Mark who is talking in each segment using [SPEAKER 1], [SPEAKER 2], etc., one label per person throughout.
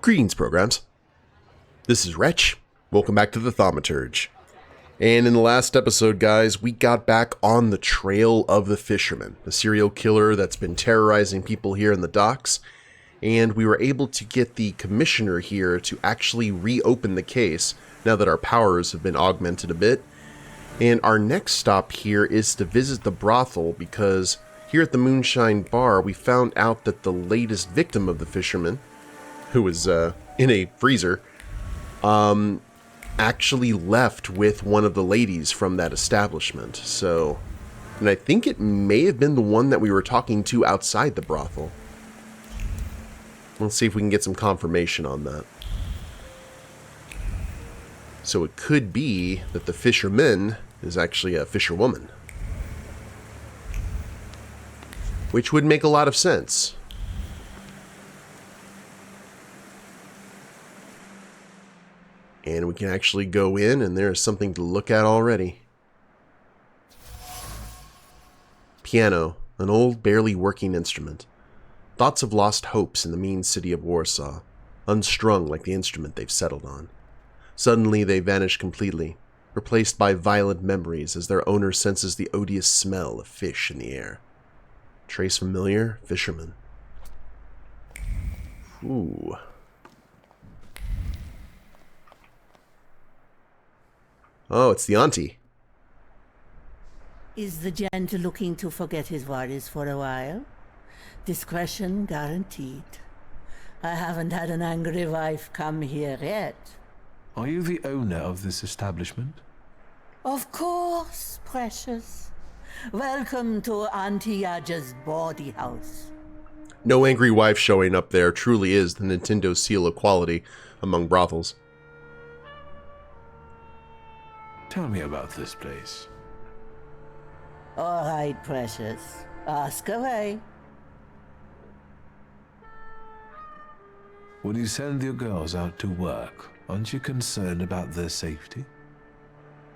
[SPEAKER 1] Greetings, programs. This is Wretch. Welcome back to the Thaumaturge. And in the last episode, guys, we got back on the trail of the Fisherman, the serial killer that's been terrorizing people here in the docks. And we were able to get the commissioner here to actually reopen the case now that our powers have been augmented a bit. And our next stop here is to visit the brothel because here at the Moonshine Bar, we found out that the latest victim of the Fisherman, who was in a freezer, actually left with one of the ladies from that establishment. So, and I think it may have been the one that we were talking to outside the brothel. Let's see if we can get some confirmation on that. So it could be that the fisherman is actually a fisherwoman, which would make a lot of sense. And we can actually go in, and there is something to look at already. Piano, an old, barely working instrument. Thoughts of lost hopes in the mean city of Warsaw, unstrung like the instrument they've settled on. Suddenly they vanish completely, replaced by violent memories as their owner senses the odious smell of fish in the air. Trace familiar? Fisherman. Ooh. Oh, it's the auntie.
[SPEAKER 2] Is the gent looking to forget his worries for a while? Discretion guaranteed. I haven't had an angry wife come here yet.
[SPEAKER 3] Are you the owner of this establishment?
[SPEAKER 2] Of course, precious. Welcome to Auntie Yaja's bawdy house.
[SPEAKER 1] No angry wife showing up there truly is the Nintendo seal of quality among brothels.
[SPEAKER 3] Tell me about this place.
[SPEAKER 2] All right, precious. Ask away.
[SPEAKER 3] When you send your girls out to work, aren't you concerned about their safety?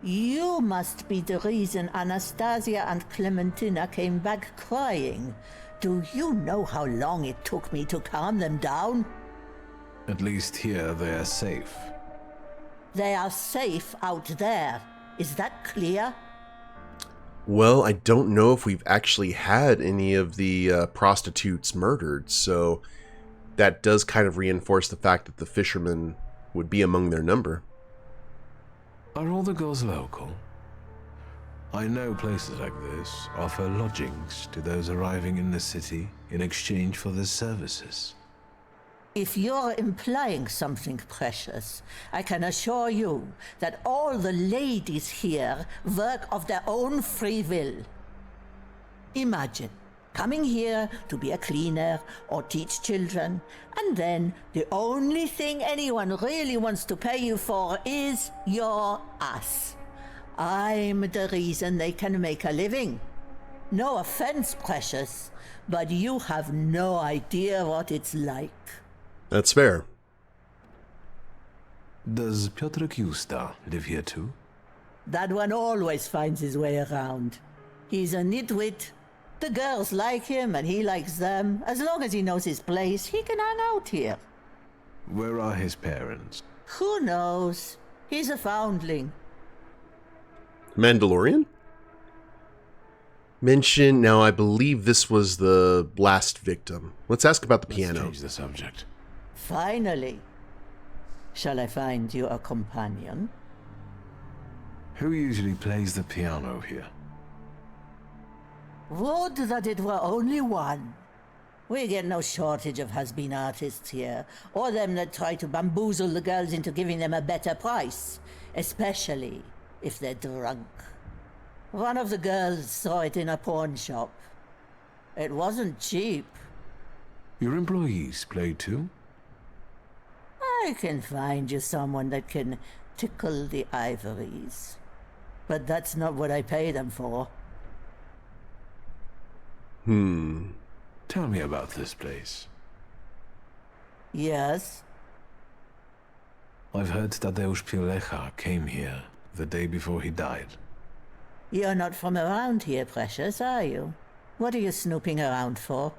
[SPEAKER 2] You must be the reason Anastasia and Clementina came back crying. Do you know how long it took me to calm them down?
[SPEAKER 3] At least here they are safe.
[SPEAKER 2] They are safe out there. Is that clear?
[SPEAKER 1] Well, I don't know if we've actually had any of the prostitutes murdered, so that does kind of reinforce the fact that the fisherman would be among their number.
[SPEAKER 3] Are all the girls local? I know places like this offer lodgings to those arriving in the city in exchange for their services.
[SPEAKER 2] If you're implying something, precious, I can assure you that all the ladies here work of their own free will. Imagine coming here to be a cleaner or teach children, and then the only thing anyone really wants to pay you for is your ass. I'm the reason they can make a living. No offense, precious, but you have no idea what it's like.
[SPEAKER 1] That's fair.
[SPEAKER 3] Does Piotr Justa live here too?
[SPEAKER 2] That one always finds his way around. He's a nitwit. The girls like him and he likes them. As long as he knows his place, he can hang out here.
[SPEAKER 3] Where are his parents?
[SPEAKER 2] Who knows? He's a foundling.
[SPEAKER 1] Mandalorian? Mention, now I believe this was the last victim. Let's ask about the piano.
[SPEAKER 3] Let's change the subject.
[SPEAKER 2] Finally. Shall I find you a companion?
[SPEAKER 3] Who usually plays the piano here?
[SPEAKER 2] Would that it were only one. We get no shortage of has-been artists here, or them that try to bamboozle the girls into giving them a better price, especially if they're drunk. One of the girls saw it in a pawn shop. It wasn't cheap.
[SPEAKER 3] Your employees play too?
[SPEAKER 2] I can find you someone that can tickle the ivories. But that's not what I pay them for.
[SPEAKER 3] Tell me about this place.
[SPEAKER 2] Yes?
[SPEAKER 3] I've heard Tadeusz Pielecha came here the day before he died.
[SPEAKER 2] You're not from around here, precious, are you? What are you snooping around for?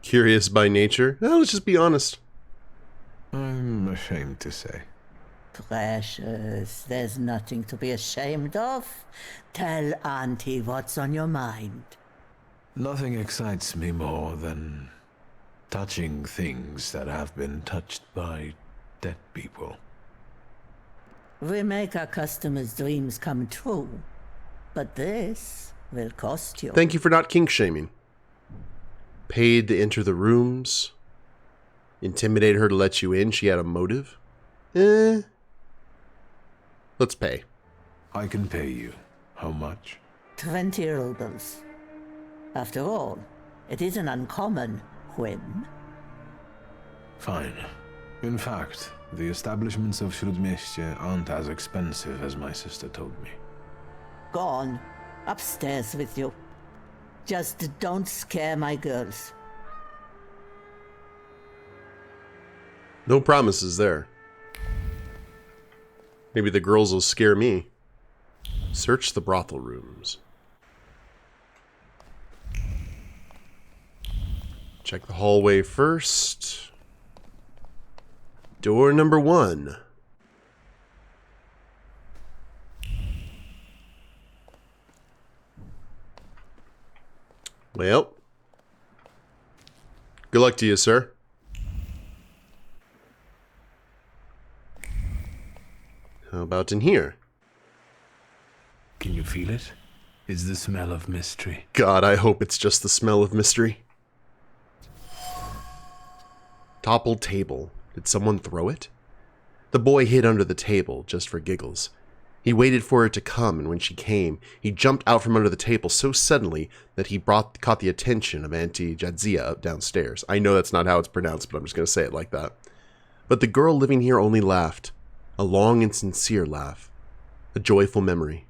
[SPEAKER 1] Curious by nature? Well, let's just be honest.
[SPEAKER 3] I'm ashamed to say.
[SPEAKER 2] Precious, there's nothing to be ashamed of. Tell Auntie what's on your mind.
[SPEAKER 3] Nothing excites me more than touching things that have been touched by dead people.
[SPEAKER 2] We make our customers' dreams come true, but this will cost you.
[SPEAKER 1] Thank you for not kink-shaming. Paid to enter the rooms. Intimidate her to let you in. She had a motive. Let's pay.
[SPEAKER 3] I can pay you. How much?
[SPEAKER 2] 20 rubles. After all, it is an uncommon whim.
[SPEAKER 3] Fine. In fact, the establishments of Śródmieście aren't as expensive as my sister told me.
[SPEAKER 2] Go on. Upstairs with you. Just don't scare my girls.
[SPEAKER 1] No promises there. Maybe the girls will scare me. Search the brothel rooms. Check the hallway first. Door number 1. Well, good luck to you, sir. How about in here?
[SPEAKER 3] Can you feel it? It's the smell of mystery.
[SPEAKER 1] God, I hope it's just the smell of mystery. Toppled table. Did someone throw it? The boy hid under the table, just for giggles. He waited for her to come, and when she came, he jumped out from under the table so suddenly that he caught the attention of Auntie Jadzia up downstairs. I know that's not how it's pronounced, but I'm just going to say it like that. But the girl living here only laughed. A long and sincere laugh. A joyful memory.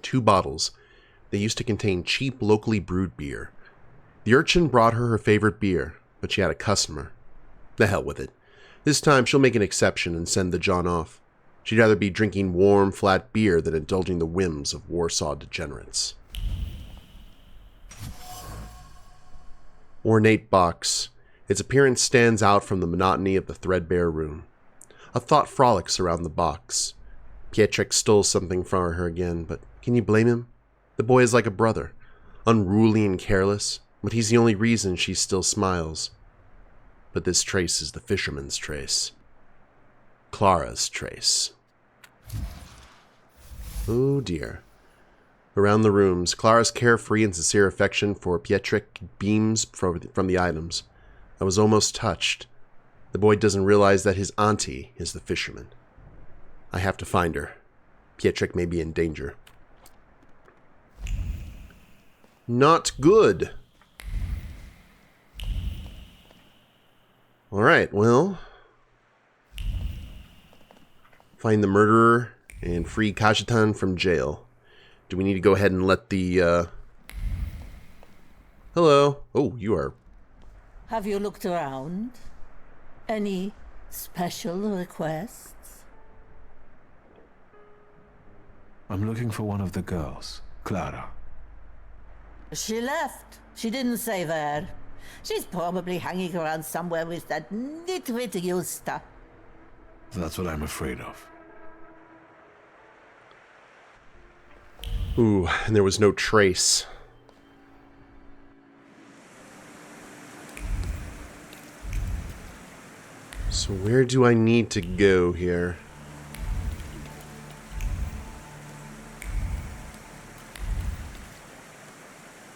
[SPEAKER 1] 2 bottles. They used to contain cheap, locally brewed beer. The urchin brought her favorite beer, but she had a customer. The hell with it. This time she'll make an exception and send the John off. She'd rather be drinking warm, flat beer than indulging the whims of Warsaw degenerates. Ornate box. Its appearance stands out from the monotony of the threadbare room. A thought frolics around the box. Pietrek stole something from her again, but can you blame him? The boy is like a brother, unruly and careless, but he's the only reason she still smiles. But this trace is the fisherman's trace. Clara's trace. Oh dear. Around the rooms, Clara's carefree and sincere affection for Pietrek beams from the items. I was almost touched. The boy doesn't realize that his auntie is the fisherman. I have to find her. Pietrek may be in danger. Not good. Alright, well. Find the murderer and free Kajetan from jail. Do we need to go ahead and let the, Hello. Oh, you are...
[SPEAKER 2] Have you looked around? Any special requests?
[SPEAKER 3] I'm looking for one of the girls, Clara.
[SPEAKER 2] She left. She didn't say where. She's probably hanging around somewhere with that nitwit Justa.
[SPEAKER 3] That's what I'm afraid of.
[SPEAKER 1] Ooh, and there was no trace. So where do I need to go here?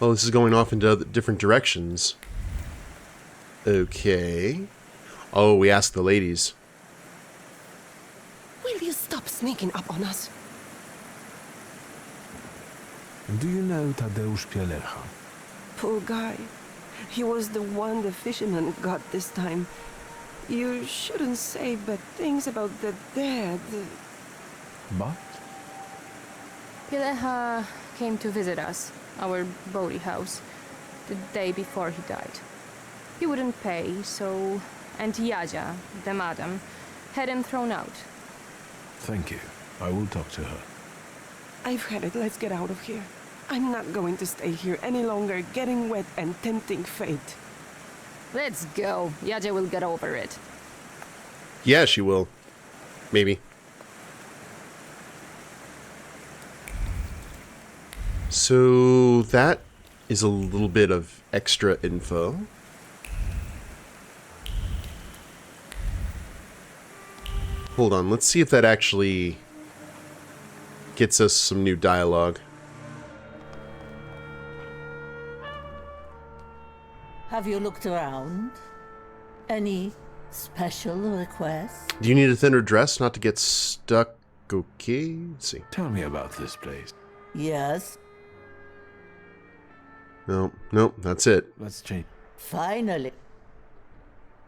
[SPEAKER 1] Oh, this is going off into different directions. Okay. Oh, we asked the ladies.
[SPEAKER 4] Will you stop sneaking up on us?
[SPEAKER 3] Do you know Tadeusz Pielecha?
[SPEAKER 4] Poor guy. He was the one the fisherman got this time. You shouldn't say bad things about the dead.
[SPEAKER 3] But?
[SPEAKER 5] Pilecha came to visit us, our boaty house, the day before he died. He wouldn't pay, so Auntie Jadzia, the madam, had him thrown out.
[SPEAKER 3] Thank you. I will talk to her.
[SPEAKER 4] I've had it. Let's get out of here. I'm not going to stay here any longer, getting wet and tempting fate.
[SPEAKER 5] Let's go. Yaja will get over it.
[SPEAKER 1] Yeah, she will. Maybe. So that is a little bit of extra info. Hold on, let's see if that actually gets us some new dialogue.
[SPEAKER 2] Have you looked around? Any special requests?
[SPEAKER 1] Do you need a thinner dress not to get stuck? Okay, let's see.
[SPEAKER 3] Tell me about this place.
[SPEAKER 2] Yes,
[SPEAKER 1] No, that's it.
[SPEAKER 3] Let's change.
[SPEAKER 2] finally.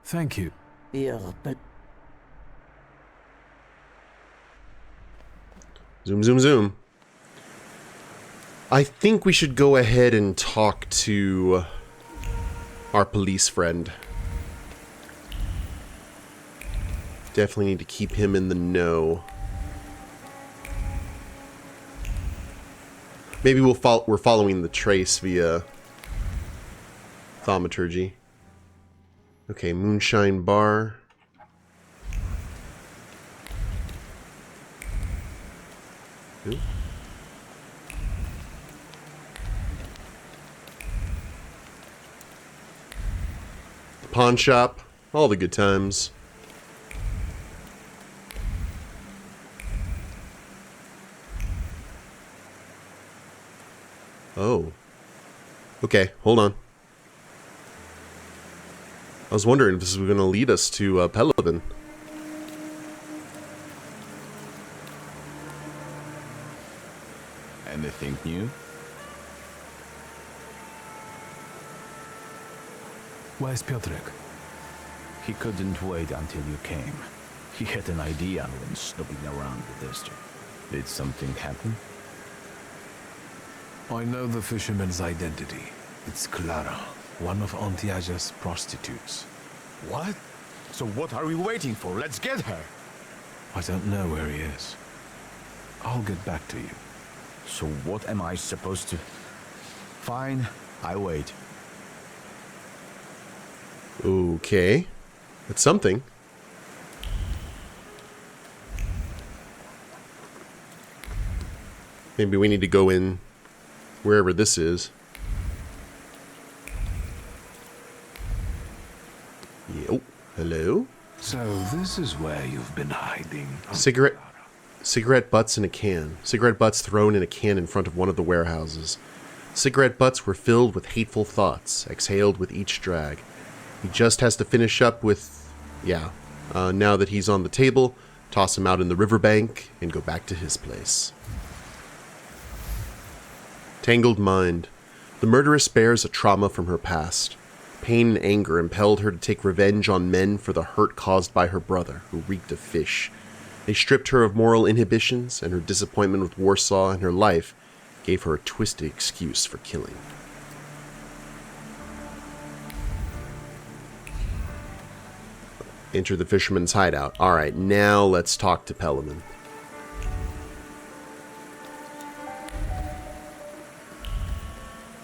[SPEAKER 3] Thank you.
[SPEAKER 2] Here, but
[SPEAKER 1] Zoom, zoom, zoom. I think we should go ahead and talk to our police friend. Definitely need to keep him in the know. Maybe we're following the trace via Thaumaturge. Okay, Moonshine Bar. Ooh. Pawn shop. All the good times. Oh. Okay, hold on. I was wondering if this was going to lead us to Pelivan.
[SPEAKER 6] Anything new?
[SPEAKER 3] Where's Piotrek?
[SPEAKER 6] He couldn't wait until you came. He had an idea when snooping around the district. Did something happen?
[SPEAKER 3] I know the fisherman's identity. It's Clara, one of Antiaja's prostitutes.
[SPEAKER 6] What? So what are we waiting for? Let's get her!
[SPEAKER 3] I don't know where he is. I'll get back to you.
[SPEAKER 6] So what am I supposed to... Fine, I wait.
[SPEAKER 1] Okay. That's something. Maybe we need to go in wherever this is. Yo. Hello?
[SPEAKER 3] So this is where you've been hiding.
[SPEAKER 1] Cigarette butts in a can. Cigarette butts thrown in a can in front of one of the warehouses. Cigarette butts were filled with hateful thoughts, exhaled with each drag. He just has to finish up with... yeah. Now that he's on the table, toss him out in the riverbank and go back to his place. Tangled mind. The murderess bears a trauma from her past. Pain and anger impelled her to take revenge on men for the hurt caused by her brother, who reeked of fish. They stripped her of moral inhibitions, and her disappointment with Warsaw and her life gave her a twisted excuse for killing. Enter the fisherman's hideout. Alright, now let's talk to Peliman.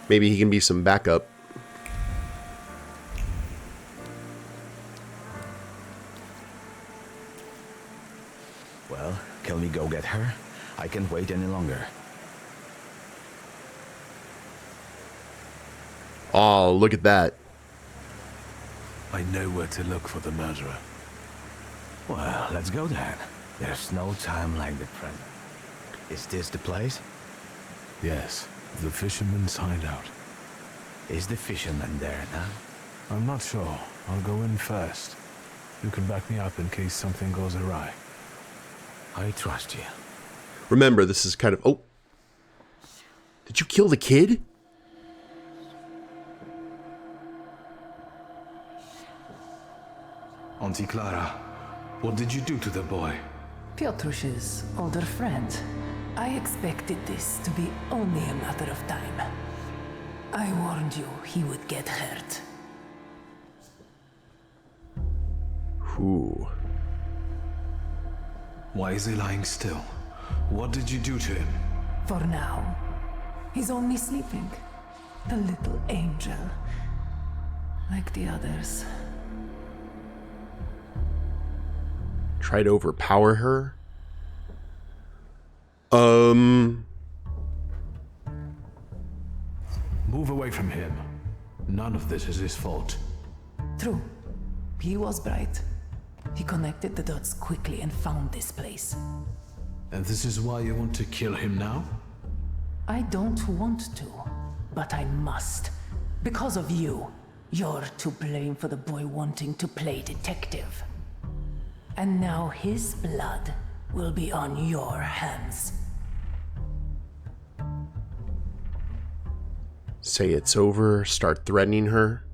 [SPEAKER 1] Maybe he can be some backup.
[SPEAKER 6] Well, can we go get her? I can't wait any longer.
[SPEAKER 1] Oh, look at that.
[SPEAKER 3] I know where to look for the murderer.
[SPEAKER 6] Well, let's go then. There's no time like the present. Is this the place?
[SPEAKER 3] Yes, the fisherman's hideout.
[SPEAKER 6] Is the fisherman there now?
[SPEAKER 3] I'm not sure. I'll go in first. You can back me up in case something goes awry.
[SPEAKER 6] I trust you.
[SPEAKER 1] Remember, this is kind of... Oh! Did you kill the kid?
[SPEAKER 3] Auntie Clara, what did you do to the boy?
[SPEAKER 7] Piotr's older friend. I expected this to be only a matter of time. I warned you he would get hurt.
[SPEAKER 1] Ooh.
[SPEAKER 3] Why is he lying still? What did you do to him?
[SPEAKER 7] For now, He's only sleeping. The little angel. Like the others.
[SPEAKER 1] Try to overpower her?
[SPEAKER 3] Move away from him. None of this is his fault.
[SPEAKER 7] True. He was bright. He connected the dots quickly and found this place.
[SPEAKER 3] And this is why you want to kill him now?
[SPEAKER 7] I don't want to, but I must. Because of you. You're to blame for the boy wanting to play detective. And now his blood will be on your hands.
[SPEAKER 1] Say it's over, start threatening her.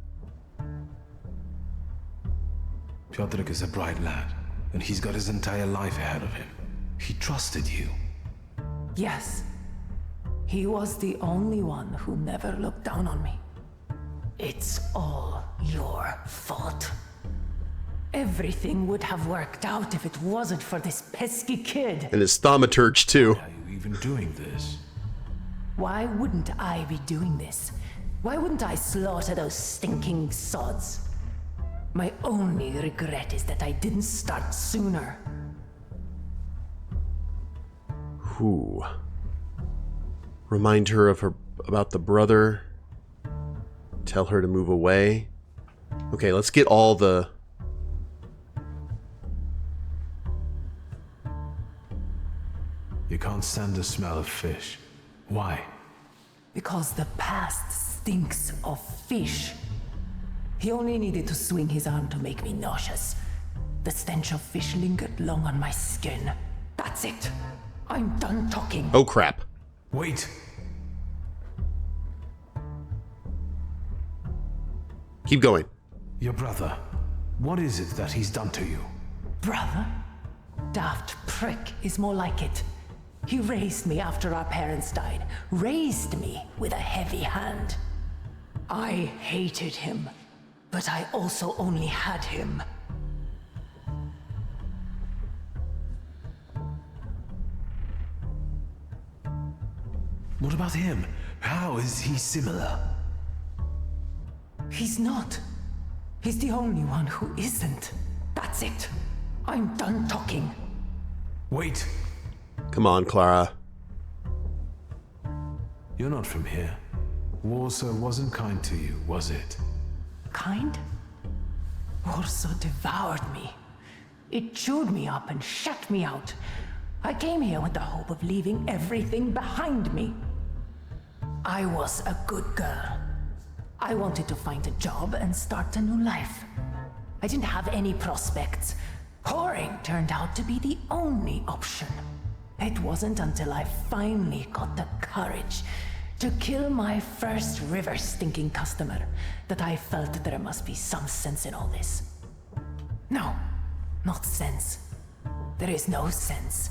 [SPEAKER 3] Piotrek is a bright lad, and he's got his entire life ahead of him. He trusted you.
[SPEAKER 7] Yes. He was the only one who never looked down on me. It's all your fault. Everything would have worked out if it wasn't for this pesky kid.
[SPEAKER 1] And his Thaumaturge too.
[SPEAKER 3] Why are you even doing this?
[SPEAKER 7] Why wouldn't I be doing this? Why wouldn't I slaughter those stinking sods? My only regret is that I didn't start sooner.
[SPEAKER 1] Who? Remind her of her about the brother. Tell her to move away. Okay, let's get all the...
[SPEAKER 3] You can't stand the smell of fish. Why?
[SPEAKER 7] Because the past stinks of fish. He only needed to swing his arm to make me nauseous. The stench of fish lingered long on my skin. That's it. I'm done talking.
[SPEAKER 1] Oh crap.
[SPEAKER 3] Wait!
[SPEAKER 1] Keep going.
[SPEAKER 3] Your brother. What is it that he's done to you?
[SPEAKER 7] Brother? Daft prick is more like it. He raised me after our parents died. Raised me with a heavy hand. I hated him, but I also only had him.
[SPEAKER 3] What about him? How is he similar?
[SPEAKER 7] He's not. He's the only one who isn't. That's it. I'm done talking.
[SPEAKER 3] Wait!
[SPEAKER 1] Come on, Clara.
[SPEAKER 3] You're not from here. Warsaw wasn't kind to you, was it?
[SPEAKER 7] Kind? Warsaw devoured me. It chewed me up and shut me out. I came here with the hope of leaving everything behind me. I was a good girl. I wanted to find a job and start a new life. I didn't have any prospects. Whoring turned out to be the only option. It wasn't until I finally got the courage to kill my first river-stinking customer that I felt there must be some sense in all this. No, not sense. There is no sense.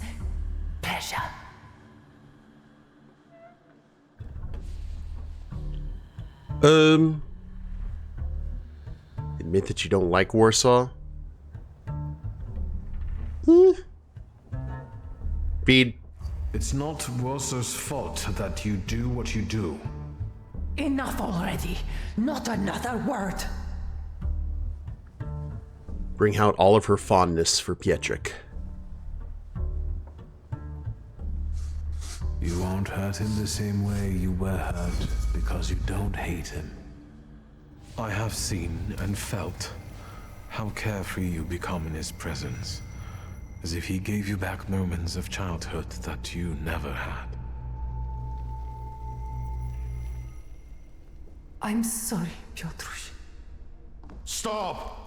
[SPEAKER 7] Pleasure.
[SPEAKER 1] Admit that you don't like Warsaw? Feed.
[SPEAKER 3] It's not Warsaw's fault that you do what you do.
[SPEAKER 7] Enough already. Not another word.
[SPEAKER 1] Bring out all of her fondness for Pietrek.
[SPEAKER 3] You won't hurt him the same way you were hurt because you don't hate him. I have seen and felt how carefree you become in his presence, as if he gave you back moments of childhood that you never had.
[SPEAKER 7] I'm sorry, Piotruś.
[SPEAKER 6] Stop!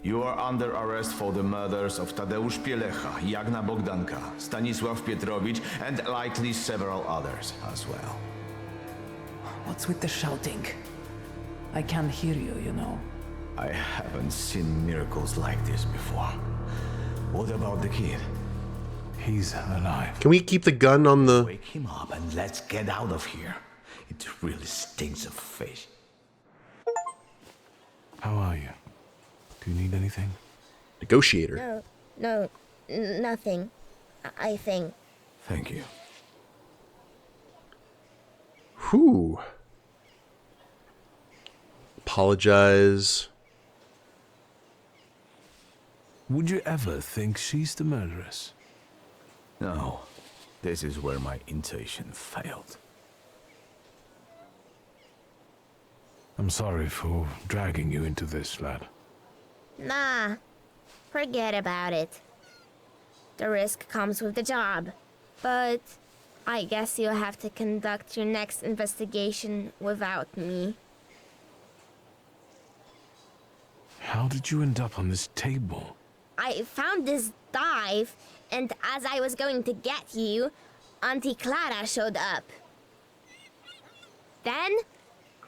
[SPEAKER 6] You are under arrest for the murders of Tadeusz Pielecha, Jagna Bogdanka, Stanisław Pietrowicz, and likely several others as well.
[SPEAKER 7] What's with the shouting? I can't hear you, you know.
[SPEAKER 6] I haven't seen miracles like this before. What about the kid?
[SPEAKER 3] He's alive.
[SPEAKER 1] Can we keep the gun on the...
[SPEAKER 6] Wake him up and let's get out of here. It really stinks of fish.
[SPEAKER 3] How are you? Do you need anything?
[SPEAKER 1] Negotiator.
[SPEAKER 8] No, nothing. I think.
[SPEAKER 3] Thank you.
[SPEAKER 1] Whew. Apologize.
[SPEAKER 3] Would you ever think she's the murderess?
[SPEAKER 6] No, this is where my intuition failed.
[SPEAKER 3] I'm sorry for dragging you into this, lad.
[SPEAKER 8] Nah, forget about it. The risk comes with the job. But I guess you'll have to conduct your next investigation without me.
[SPEAKER 3] How did you end up on this table?
[SPEAKER 8] I found this dive, and as I was going to get you, Auntie Clara showed up. Then,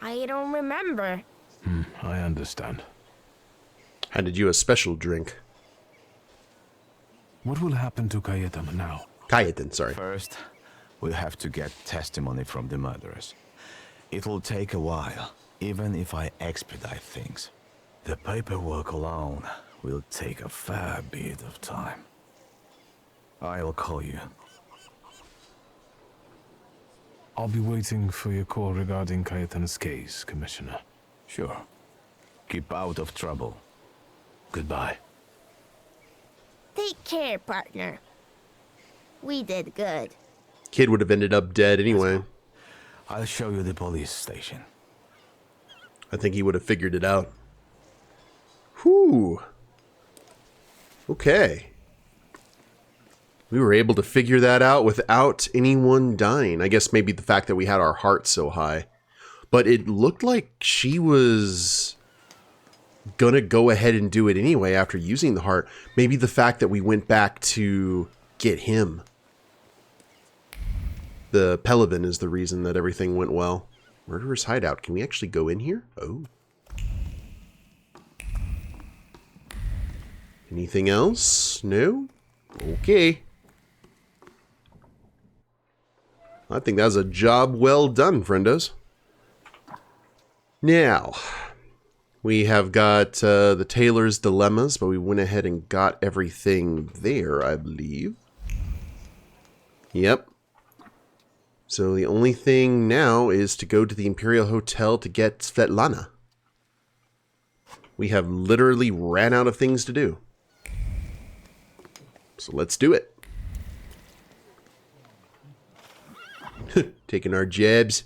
[SPEAKER 8] I don't remember.
[SPEAKER 3] I understand.
[SPEAKER 1] Handed you a special drink.
[SPEAKER 3] What will happen to Cayetana now?
[SPEAKER 1] Kayetan, sorry.
[SPEAKER 6] First, we'll have to get testimony from the murderers. It'll take a while, even if I expedite things. The paperwork alone will take a fair bit of time. I'll call you.
[SPEAKER 3] I'll be waiting for your call regarding Cayetana's case, Commissioner.
[SPEAKER 6] Sure. Keep out of trouble.
[SPEAKER 3] Goodbye.
[SPEAKER 8] Take care, partner. We did good.
[SPEAKER 1] Kid would have ended up dead anyway.
[SPEAKER 6] I'll show you the police station.
[SPEAKER 1] I think he would have figured it out. Whew. Okay. We were able to figure that out without anyone dying. I guess maybe the fact that we had our heart so high. But it looked like she was gonna go ahead and do it anyway after using the heart. Maybe the fact that we went back to get him. The Pelivan is the reason that everything went well. Murderer's hideout. Can we actually go in here? Oh. Anything else? No? Okay. I think that was a job well done, friendos. Now, we have got the Tailor's Dilemmas, but we went ahead and got everything there, I believe. Yep. So the only thing now is to go to the Imperial Hotel to get Svetlana. We have literally ran out of things to do. So let's do it. Taking our jabs.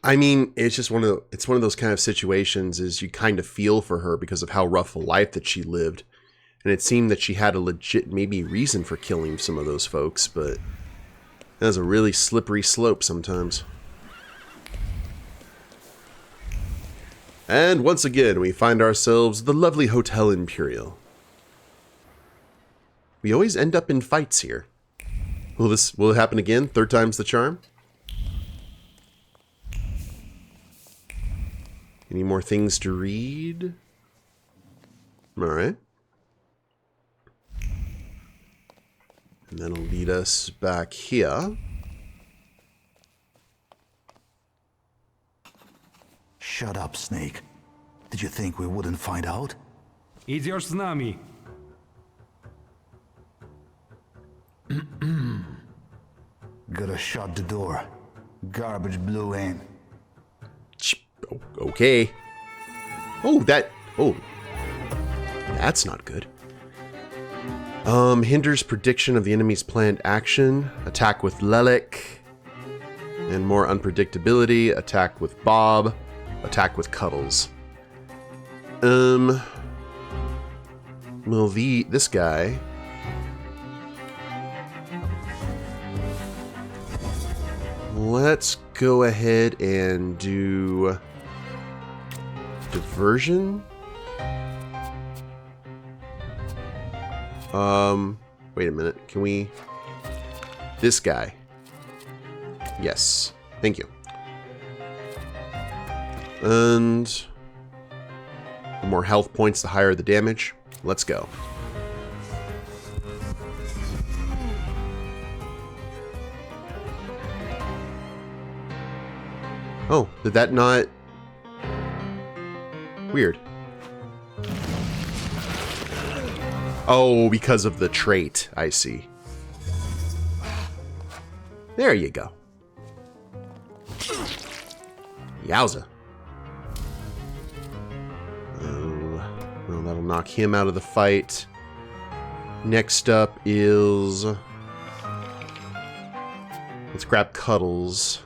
[SPEAKER 1] I mean, it's just one of those kind of situations is you kind of feel for her because of how rough a life that she lived. And it seemed that she had a legit maybe reason for killing some of those folks, but that's a really slippery slope sometimes. And once again, we find ourselves the lovely Hotel Imperial. We always end up in fights here. Will it happen again? Third time's the charm? Any more things to read? Alright. And that'll lead us back here.
[SPEAKER 9] Shut up, Snake. Did you think we wouldn't find out?
[SPEAKER 10] Идешь с нами.
[SPEAKER 9] Gotta shut the door. Garbage blew in.
[SPEAKER 1] Okay. Oh, that's not good. Hinders prediction of the enemy's planned action. Attack with Lelik. And more unpredictability. Attack with Bob. Attack with Cuddles. Well, this guy. Let's go ahead and do diversion. Wait a minute. Can we... This guy. Yes. Thank you. And... the more health points, the higher the damage. Let's go. Oh, did that not... Weird. Oh, because of the trait. I see. There you go. Yowza. Oh, well, that'll knock him out of the fight. Next up is... let's grab Cuddles.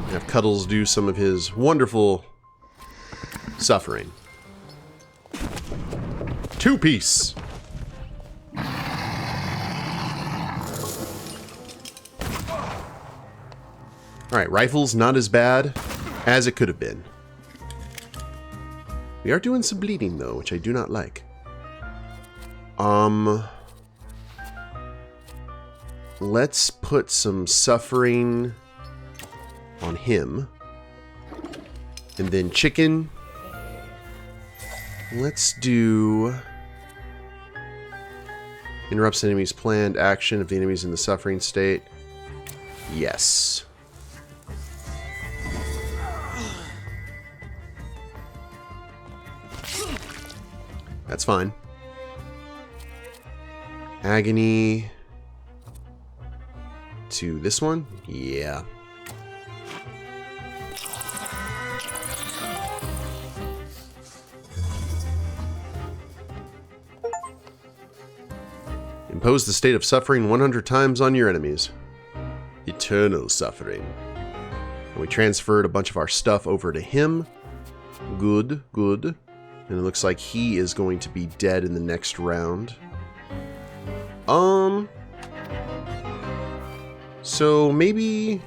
[SPEAKER 1] Have Cuddles do some of his wonderful suffering. Two-piece. Alright, rifle's not as bad as it could have been. We are doing some bleeding though, which I do not like. Let's put some suffering on him. And then chicken. Let's do... interrupts enemy's planned action if the enemy's in the suffering state. Yes. That's fine. Agony to this one? Yeah. Impose the state of suffering 100 times on your enemies. Eternal suffering. And we transferred a bunch of our stuff over to him. Good, good. And it looks like he is going to be dead in the next round. So maybe...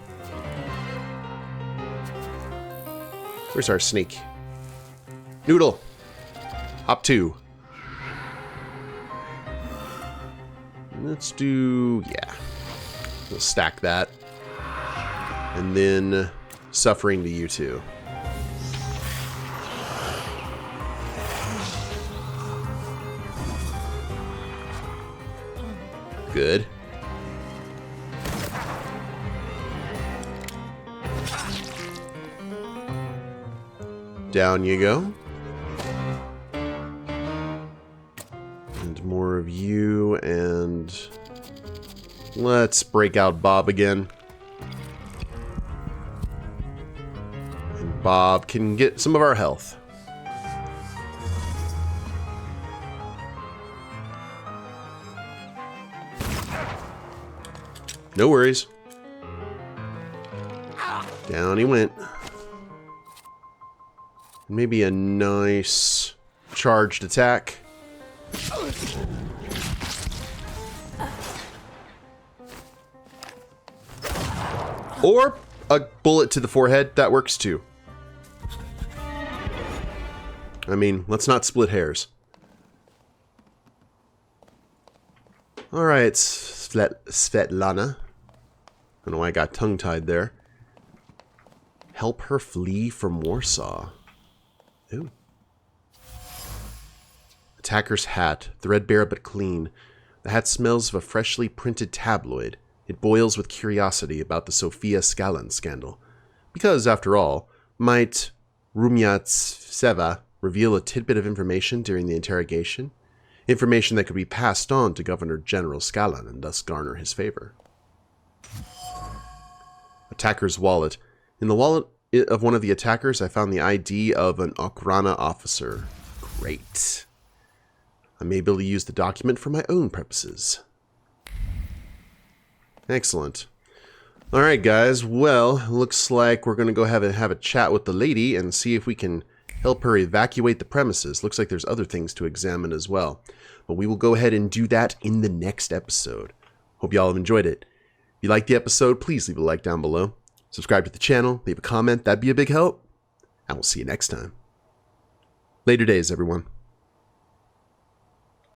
[SPEAKER 1] where's our snake? Noodle! Hop 2. Let's do... yeah. We'll stack that. And then suffering to you two. Good. Down you go. And more of you, and let's break out Bob again. And Bob can get some of our health. No worries. Down he went. Maybe a nice charged attack. Or a bullet to the forehead. That works too. I mean, let's not split hairs. Alright, Svetlana. I don't know why I got tongue-tied there. Help her flee from Warsaw. Ooh. Attacker's hat. Threadbare but clean. The hat smells of a freshly printed tabloid. It boils with curiosity about the Sofia Skalan scandal. Because, after all, might Rumyantsev reveal a tidbit of information during the interrogation? Information that could be passed on to Governor General Skalan and thus garner his favor. Attacker's wallet. In the wallet of one of the attackers, I found the ID of an Okhrana officer. Great. I may be able to use the document for my own purposes. Excellent. Alright guys, well, looks like we're going to go have a chat with the lady and see if we can help her evacuate the premises. Looks like there's other things to examine as well. But we will go ahead and do that in the next episode. Hope y'all have enjoyed it. If you liked the episode, please leave a like down below. Subscribe to the channel, leave a comment, that'd be a big help. And we'll see you next time. Later days, everyone.